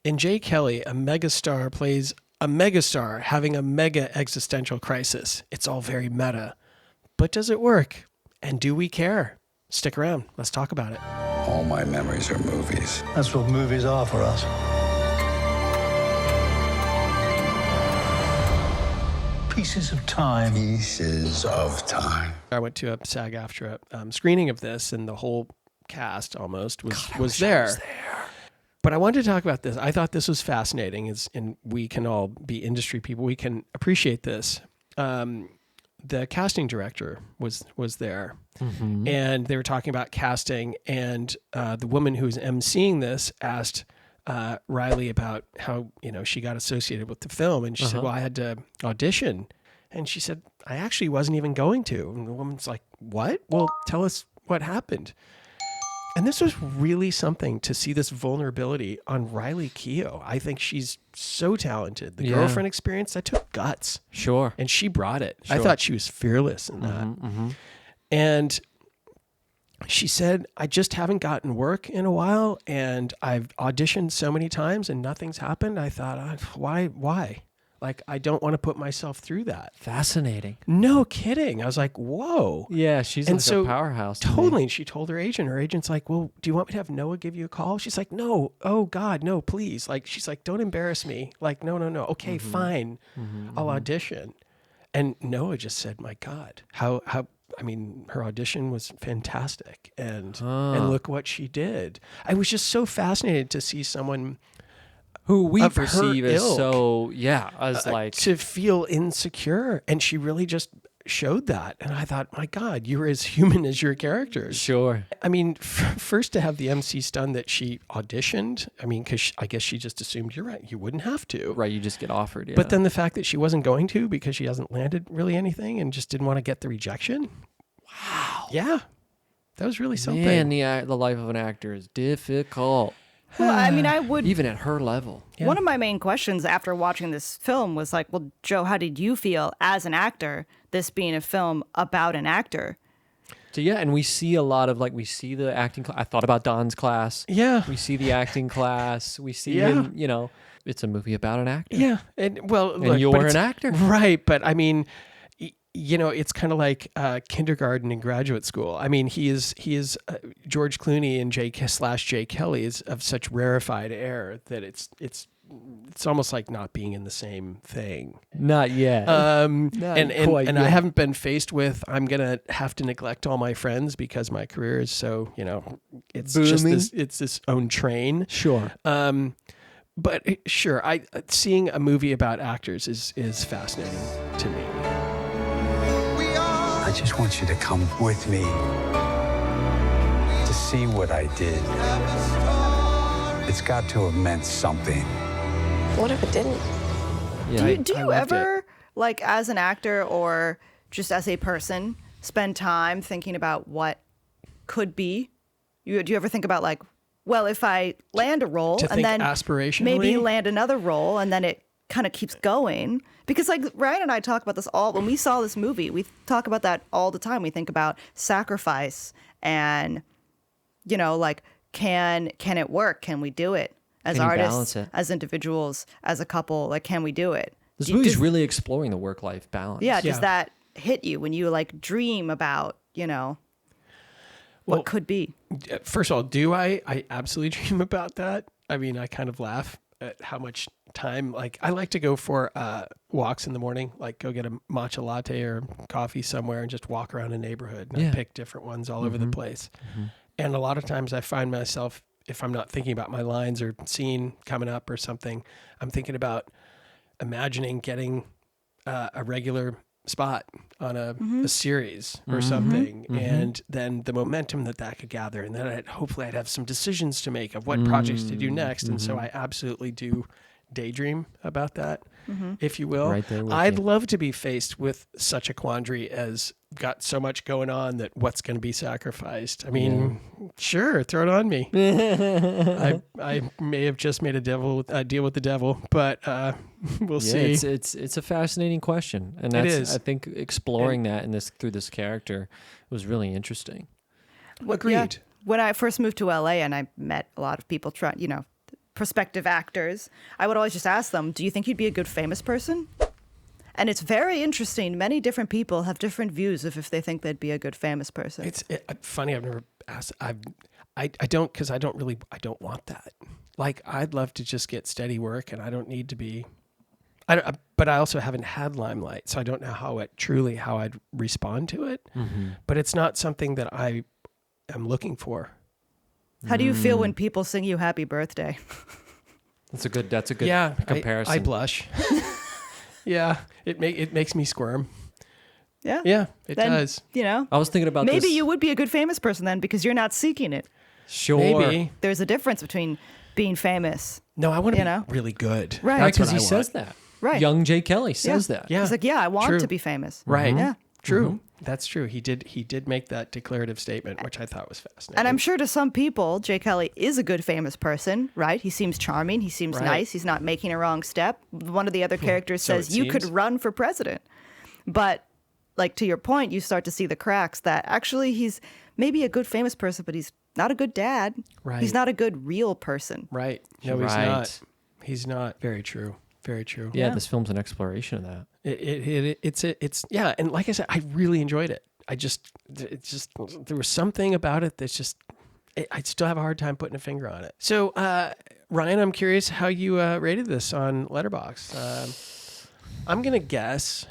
In Jay Kelly, a megastar plays a megastar having a mega existential crisis. It's all very meta. But does it work? And do we care? Stick around. Let's talk about it. All my memories are movies. That's what movies are for us. Pieces of time. Pieces of time. I went to a SAG-AFTRA screening of this, and the whole cast almost was there. But I wanted to talk about this. I thought this was fascinating, and we can all be industry people. We can appreciate this. The casting director was there, and they were talking about casting, and the woman who was emceeing this asked Riley about how, she got associated with the film, and she said, well, I had to audition. And she said, I actually wasn't even going to. And the woman's like, what? Well, tell us what happened. And this was really something to see this vulnerability on Riley Keough. I think she's so talented. The girlfriend experience, that took guts. Sure. And she brought it. Sure. I thought she was fearless in that. And she said, I just haven't gotten work in a while, and I've auditioned so many times and nothing's happened. I thought, why? Like, I don't want to put myself through that. Fascinating. No kidding. I was like, whoa. Yeah, she's like a powerhouse. Totally. And she told her agent. Her agent's like, well, do you want me to have Noah give you a call? She's like, no. Oh, God, no, please. Like, she's like, don't embarrass me. Like, no. Okay, fine. I'll audition. And Noah just said, my God, how her audition was fantastic. And look what she did. I was just so fascinated to see someone who we of perceive her as ilk, to feel insecure. And she really just showed that. And I thought, my God, you're as human as your characters. Sure. I mean, first to have the MC stunned that she auditioned. I mean, because I guess she just assumed, you're right, you wouldn't have to. Right, you just get offered. Yeah. But then the fact that she wasn't going to because she hasn't landed really anything and just didn't want to get the rejection. Wow. Yeah. That was really something. Man, the life of an actor is difficult. Well, I mean, I would... Even at her level. Yeah. One of my main questions after watching this film was like, well, Joe, how did you feel as an actor, this being a film about an actor? So, yeah, and we see a lot of, we see the acting class. I thought about Don's class. Yeah. We see the acting class. We see him, it's a movie about an actor. Yeah. And, look, you're an actor. Right. But, I mean... it's kind of like kindergarten and graduate school. I mean, he is George Clooney and Jay Kelly is of such rarefied air that it's almost like not being in the same thing. Not yet. And I haven't been faced with, I'm gonna have to neglect all my friends because my career is so it's booming. It's this own train. Sure. But sure, seeing a movie about actors is fascinating to me. I just want you to come with me to see what I did. It's got to have meant something. What if it didn't? Yeah, Do you ever, as an actor or just as a person, spend time thinking about what could be? Do you ever think about if I land a role and then aspirationally? Maybe land another role and then it kind of keeps going? Because Ryan and I talk about this when we saw this movie, we talk about that all the time. We think about sacrifice and, can it work? Can we do it as artists, as individuals, as a couple? Can we do it? This movie's really exploring the work-life balance. Yeah. Does that hit you when you dream about, what could be? First of all, do I? I absolutely dream about that. I mean, I kind of laugh at how much time, I like to go for walks in the morning, go get a matcha latte or coffee somewhere and just walk around a neighborhood. And I pick different ones all over the place. And a lot of times I find myself, if I'm not thinking about my lines or scene coming up or something, I'm thinking about imagining getting a regular spot on a series or something, and then the momentum that could gather, and then hopefully I'd have some decisions to make of what projects to do next. And so I absolutely do daydream about that, if you will. Right there with I'd you. love to be faced with such a quandary as got so much going on that what's going to be sacrificed. I mean, sure, throw it on me. I may have just made a deal with the devil, but we'll see. It's a fascinating question, and It is. I think exploring that through this character was really interesting. Agreed. Yeah. When I first moved to LA and I met a lot of people prospective actors, I would always just ask them, do you think you'd be a good famous person? And it's very interesting. Many different people have different views of if they think they'd be a good famous person. It's funny. I've never asked. I don't, because I don't want that. Like, I'd love to just get steady work, and I don't need to be. But I also haven't had limelight, so I don't know how I'd respond to it. Mm-hmm. But it's not something that I am looking for. How do you feel when people sing you happy birthday? That's a good comparison. I blush. Yeah, it makes me squirm. Yeah. Yeah, it does. You know, I was thinking about maybe this. you would be a good famous person then because you're not seeking it. Sure. Maybe. There's a difference between being famous. No, I want to be really good. Right. Right, because what he I says want. that. Right. Young Jay Kelly says that. Yeah. He's like, I want True. to be famous. Right. Yeah. True. Mm-hmm. That's true. He did make that declarative statement, which I thought was fascinating. And I'm sure to some people, Jay Kelly is a good famous person, right? He seems charming. He seems nice. He's not making a wrong step. One of the other characters So says, it you could seems. run for president. But like to your point, you start to see the cracks that actually he's maybe a good famous person, but he's not a good dad. Right. He's not a good real person. Right. No, he's Right. not. He's not. Very true. Very true. Yeah, Yeah. this film's an exploration of that. It's yeah. And like I said, I really enjoyed it. There was something about it that's just, I still have a hard time putting a finger on it. So, Ryan, I'm curious how you rated this on Letterboxd. I'm going to guess.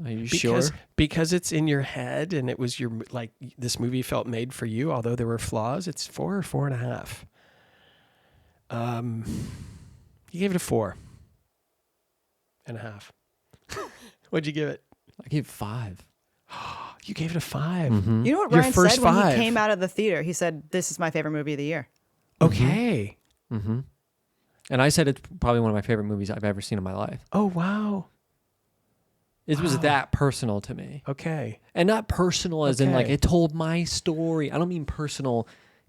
Are you sure? Because it's in your head and it was this movie felt made for you, although there were flaws, it's 4 or 4.5. You gave it a 4.5. What'd you give it? I gave 5. You gave it a 5. Mm-hmm. You know what Your Ryan first said when 5. he came out of the theater? He said, this is my favorite movie of the year. Okay. Mm-hmm. And I said it's probably one of my favorite movies I've ever seen in my life. Oh, wow. It was that personal to me. Okay. And not personal as in like Okay. it told my story. I don't mean personal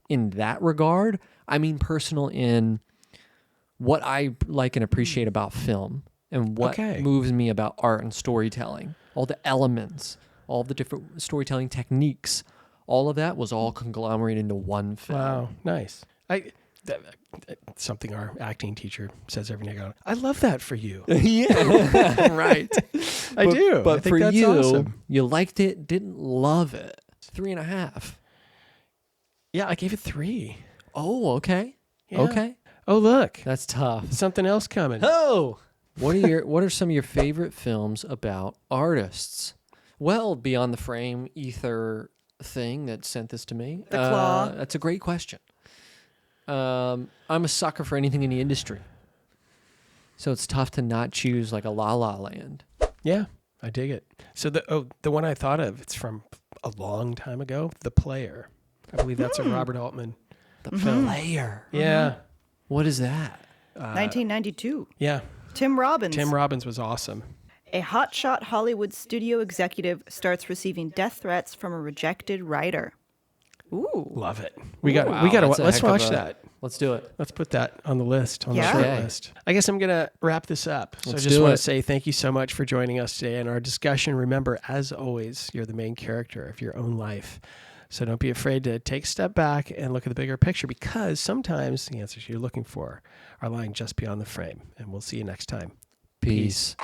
in that regard. I mean personal in what I like and appreciate about film and what Okay. moves me about art and storytelling. All the elements, all the different storytelling techniques, all of that was all conglomerated into one film. Wow. Nice. Something our acting teacher says every now and then. I love that for you. Yeah. Right. I do. But I think for that's you, awesome. you liked it, didn't love it. 3.5. Yeah, I gave it 3. Oh, okay. Yeah. Okay. Oh, look. That's tough. Something else coming. Oh. What are some of your favorite films about artists? Well, Beyond the Frame, Ether thing that sent this to me. The Claw. That's a great question. I'm a sucker for anything in the industry. So it's tough to not choose like a La La Land. Yeah, I dig it. So the one I thought of, it's from a long time ago, The Player. I believe that's a Robert Altman film. Player. Yeah. What is that? 1992. Yeah. Tim Robbins. Tim Robbins was awesome. A hotshot Hollywood studio executive starts receiving death threats from a rejected writer. Ooh. Love it. We got Wow, to that's a let's heck of watch a- that. Let's do it. Let's put that on the list, on Yeah. the short Okay. list. I guess I'm going to wrap this up. So Let's I just do want it. to say thank you so much for joining us today in our discussion. Remember, as always, you're the main character of your own life. So don't be afraid to take a step back and look at the bigger picture, because sometimes the answers you're looking for are lying just beyond the frame. And we'll see you next time. Peace.